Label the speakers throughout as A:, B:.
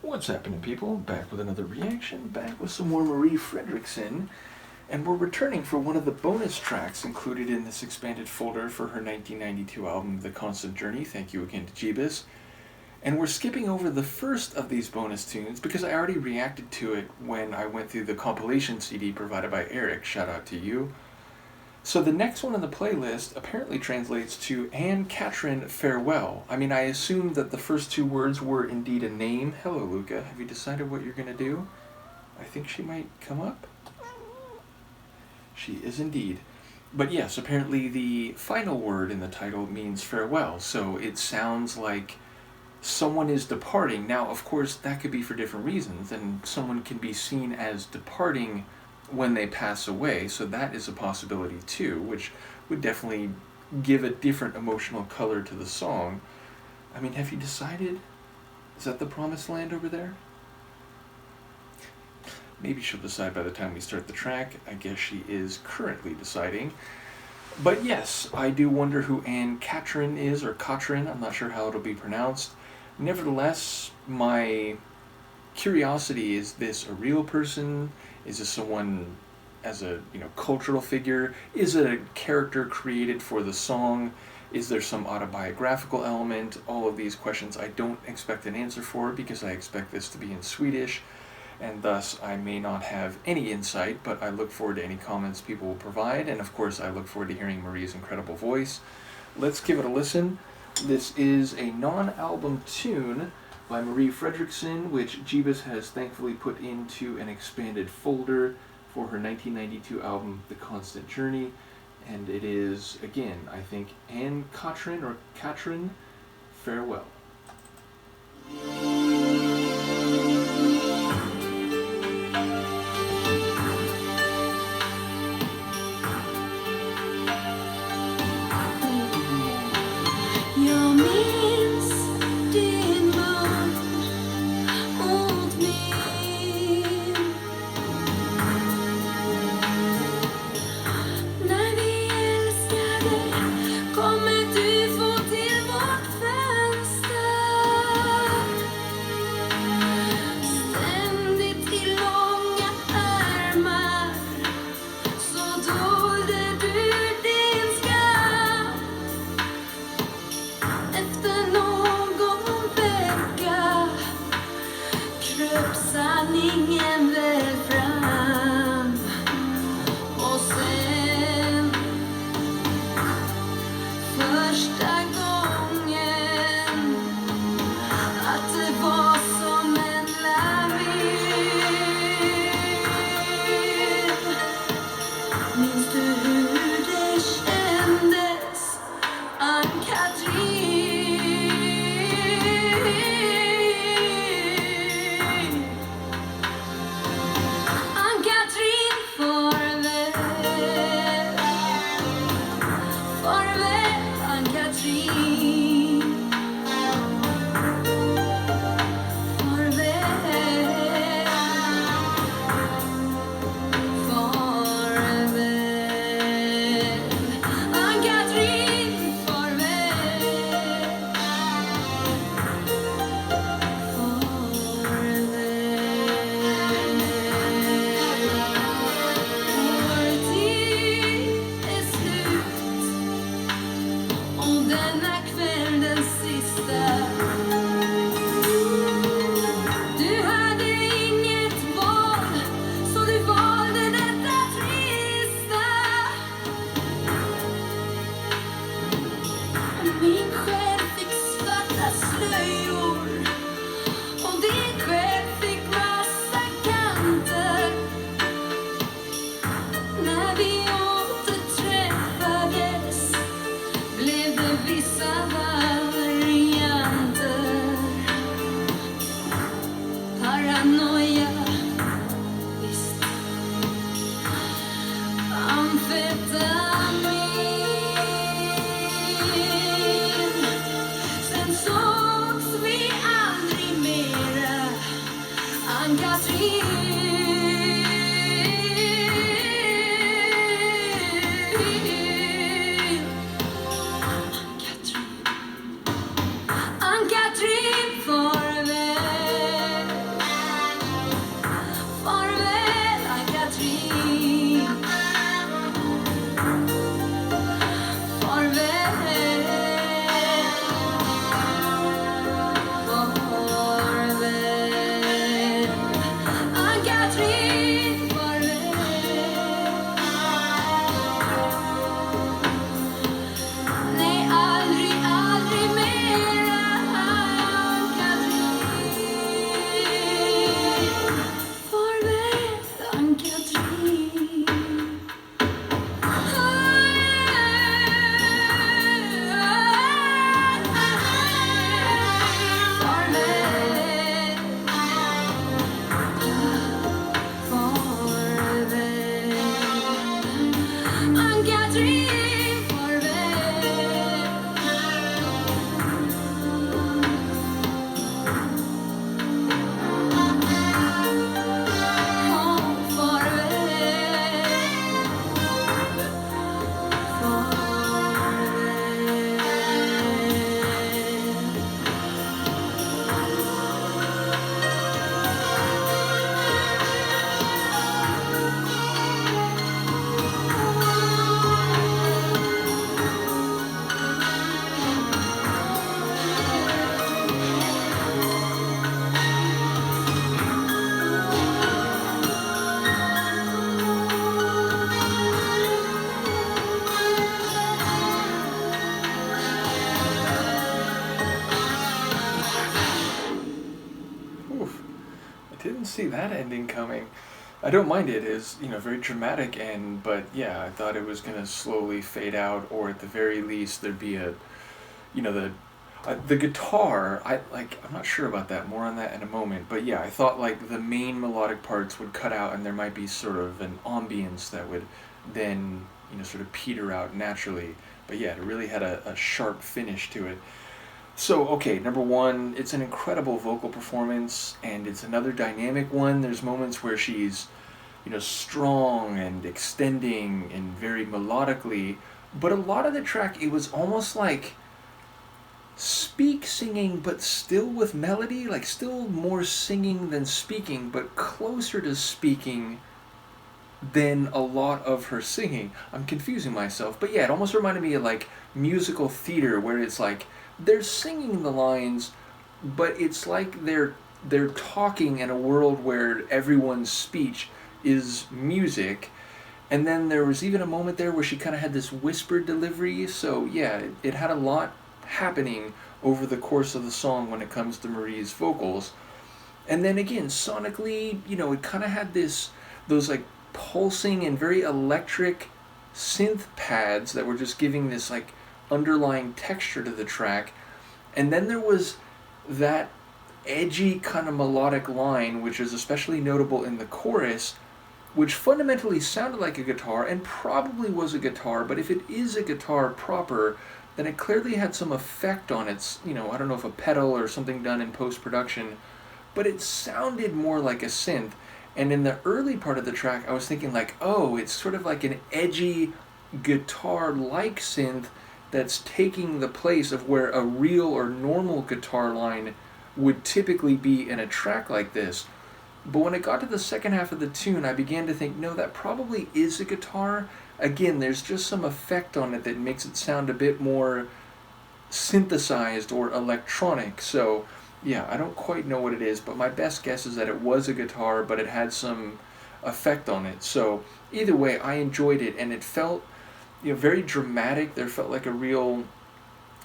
A: What's happening, people? Back with another reaction, back with some more Marie Fredriksson, and we're returning for one of the bonus tracks included in this expanded folder for her 1992 album, The Constant Journey. Thank you again to Gebus. And we're skipping over the first of these bonus tunes because I already reacted to it when I went through the compilation CD provided by Eric. Shout out to you. So the next one on the playlist apparently translates to "And Katrin, farewell." I mean, I assume that the first two words were indeed a name. Hello, Luca. Have you decided what you're going to do? I think she might come up. She is indeed. But yes, apparently the final word in the title means farewell, so it sounds like someone is departing. Now, of course, that could be for different reasons, and someone can be seen as departing when they pass away, so that is a possibility too, which would definitely give a different emotional color to the song. I mean, have you decided? Is that the promised land over there? Maybe she'll decide by the time we start the track. I guess she is currently deciding. But yes, I do wonder who Anne Katrin is, or Katrin, I'm not sure how it'll be pronounced. Nevertheless, my curiosity, is this a real person? Is this someone as a cultural figure? Is it a character created for the song? Is there some autobiographical element? All of these questions I don't expect an answer for because I expect this to be in Swedish, and thus I may not have any insight, but I look forward to any comments people will provide, and of course I look forward to hearing Marie's incredible voice. Let's give it a listen. This is a non-album tune by Marie Fredriksson, which Gebus has thankfully put into an expanded folder for her 1992 album, The Constant Journey. And it is, again, I think, Anne Katrin, or Katrin, Farväl.
B: Sanningen väl fram och sen första gången att det var som en lavin. Minns du hur det kändes, Ann-Katrin? Min själ fick svarta slöjor och din själ fick massa kanter. När vi återträffades blev det vissa varianter. Paranoia, visst. Amfetamin. Ann-Katrin, farväl.
A: didn't see that ending coming. I don't mind it. It's, very dramatic end, but yeah, I thought it was gonna slowly fade out, or at the very least there'd be a, the guitar. I'm not sure about that. More on that in a moment. But yeah, I thought like the main melodic parts would cut out, and there might be sort of an ambience that would then sort of peter out naturally. But yeah, it really had a sharp finish to it. So, okay, number one, it's an incredible vocal performance, and it's another dynamic one. There's moments where she's, strong and extending and very melodically, but a lot of the track, it was almost like singing, but still with melody, like still more singing than speaking, but closer to speaking than a lot of her singing. I'm confusing myself, but yeah, it almost reminded me of like musical theater, where it's like, they're singing the lines, but it's like they're talking in a world where everyone's speech is music. And then there was even a moment there where she kind of had this whispered delivery. So yeah, it had a lot happening over the course of the song when it comes to Marie's vocals. And then again, sonically, it kind of had those like pulsing and very electric synth pads that were just giving this like underlying texture to the track. And then there was that edgy kind of melodic line, which is especially notable in the chorus, which fundamentally sounded like a guitar and probably was a guitar, but if it is a guitar proper, then it clearly had some effect on its, I don't know if a pedal or something done in post-production, but it sounded more like a synth. And in the early part of the track, I was thinking like, oh, it's sort of like an edgy guitar-like synth that's taking the place of where a real or normal guitar line would typically be in a track like this. But when it got to the second half of the tune, I began to think, no, that probably is a guitar. Again, there's just some effect on it that makes it sound a bit more synthesized or electronic. So yeah, I don't quite know what it is, but my best guess is that it was a guitar, but it had some effect on it. So either way, I enjoyed it, and it felt very dramatic. There felt like a real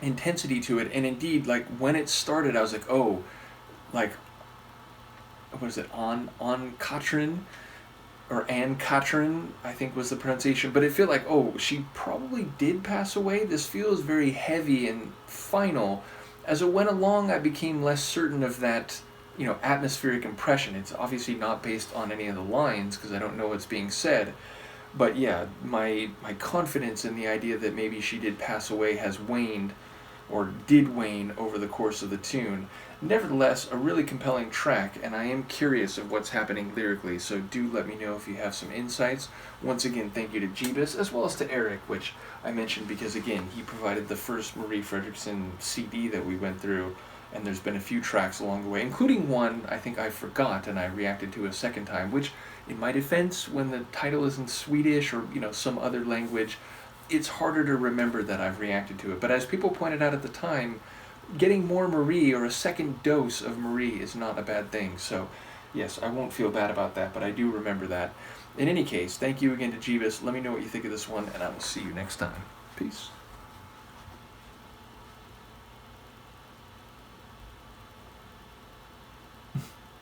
A: intensity to it, and indeed, like when it started, I was like, oh, like, what is it, on Katrin, or Anne Katrin, I think was the pronunciation, but it felt like, oh, she probably did pass away. This feels very heavy and final. As it went along, I became less certain of that, atmospheric impression. It's obviously not based on any of the lines, because I don't know what's being said. But yeah, my confidence in the idea that maybe she did pass away has waned, or did wane, over the course of the tune. Nevertheless, a really compelling track, and I am curious of what's happening lyrically, so do let me know if you have some insights. Once again, thank you to Gebus, as well as to Eric, which I mentioned because, again, he provided the first Marie Fredriksson CD that we went through, and there's been a few tracks along the way, including one I think I forgot and I reacted to a second time, which, in my defense, when the title is in Swedish or, some other language, it's harder to remember that I've reacted to it. But as people pointed out at the time, getting more Marie, or a second dose of Marie, is not a bad thing. So, yes, I won't feel bad about that, but I do remember that. In any case, thank you again to Gebus. Let me know what you think of this one, and I will see you next time. Peace.